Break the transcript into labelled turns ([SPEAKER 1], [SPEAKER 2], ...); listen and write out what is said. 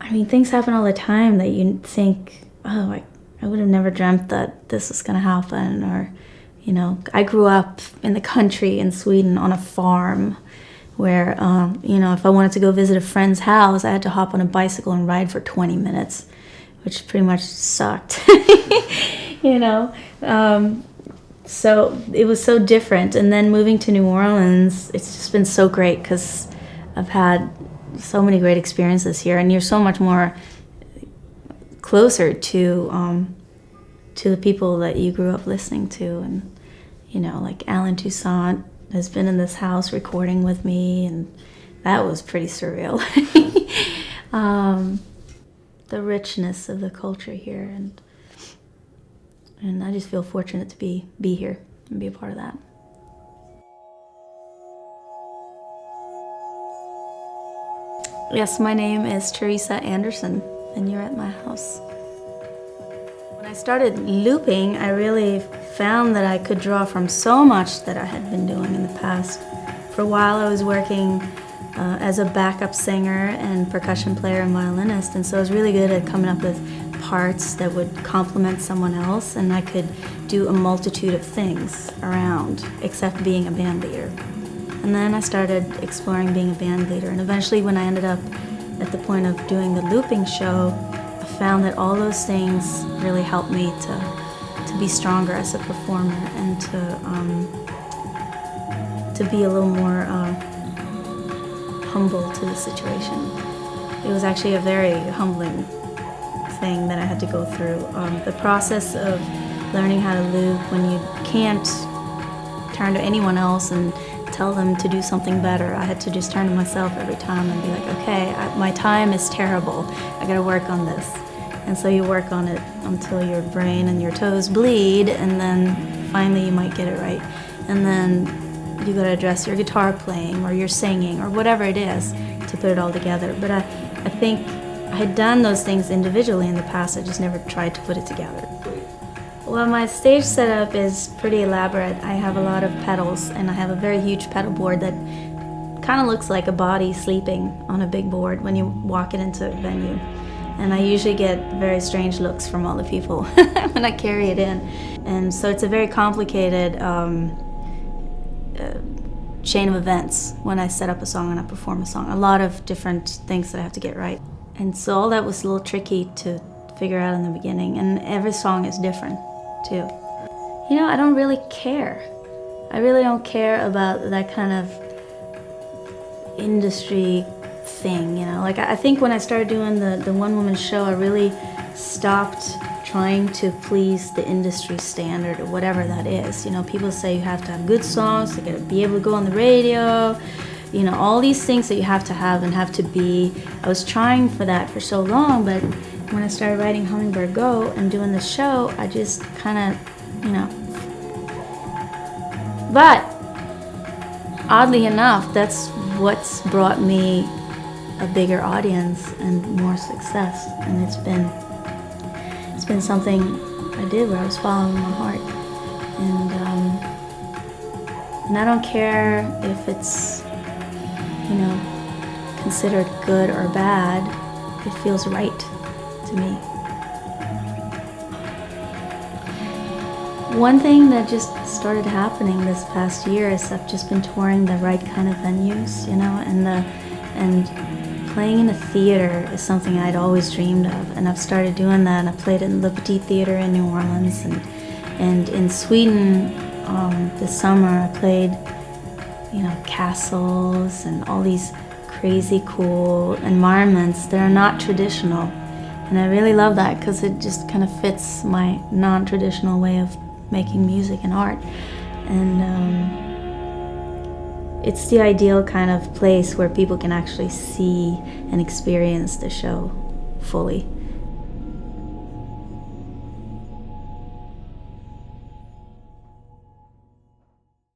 [SPEAKER 1] I mean, things happen all the time that you think, oh, I would have never dreamt that this was going to happen. Or, you know, I grew up in the country in Sweden on a farm where, you know, if I wanted to go visit a friend's house, I had to hop on a bicycle and ride for 20 minutes, which pretty much sucked, you know. So it was so different. And then moving to New Orleans, it's just been so great because I've had so many great experiences here, and you're so much more closer to the people that you grew up listening to. And, you know, like Alan Toussaint has been in this house recording with me, and that was pretty surreal. The richness of the culture here, and I just feel fortunate to be here and be a part of that. Yes, my name is Theresa Andersson, and you're at my house. When I started looping, I really found that I could draw from so much that I had been doing in the past. For a while, I was working as a backup singer and percussion player and violinist, and so I was really good at coming up with parts that would complement someone else, and I could do a multitude of things around except being a band leader. And then I started exploring being a band leader, and eventually when I ended up at the point of doing the looping show, I found that all those things really helped me to be stronger as a performer and to be a little more humble to the situation. It was actually a very humbling thing that I had to go through. The process of learning how to loop when you can't turn to anyone else and tell them to do something better. I had to just turn to myself every time and be like, okay, my time is terrible. I gotta work on this. And so you work on it until your brain and your toes bleed, and then finally you might get it right. And then you gotta address your guitar playing or your singing or whatever it is to put it all together. But I think I had done those things individually in the past, I just never tried to put it together. Well, my stage setup is pretty elaborate. I have a lot of pedals, and I have a very huge pedal board that kind of looks like a body sleeping on a big board when you walk it into a venue. And I usually get very strange looks from all the people when I carry it in. And so it's a very complicated chain of events when I set up a song and I perform a song. A lot of different things that I have to get right. And so all that was a little tricky to figure out in the beginning, and every song is different too. You know, I don't really care. I really don't care about that kind of industry thing, you know. Like, I think when I started doing the one-woman show, I really stopped trying to please the industry standard or whatever that is. You know, people say you have to have good songs, you gotta be able to go on the radio, you know, all these things that you have to have and have to be. I was trying for that for so long, but when I started writing Hummingbird Go and doing the show, I just kind of, you know. But oddly enough, that's what's brought me a bigger audience and more success. And it's been something I did where I was following my heart. And I don't care if it's, you know, considered good or bad. It feels right to me. One thing that just started happening this past year is I've just been touring the right kind of venues, you know, and playing in a theater is something I'd always dreamed of, and I've started doing that. And I played in the Petit Theater in New Orleans, and in Sweden this summer I played, you know, castles and all these crazy cool environments that are not traditional. And I really love that because it just kind of fits my non-traditional way of making music and art. And it's the ideal kind of place where people can actually see and experience the show fully.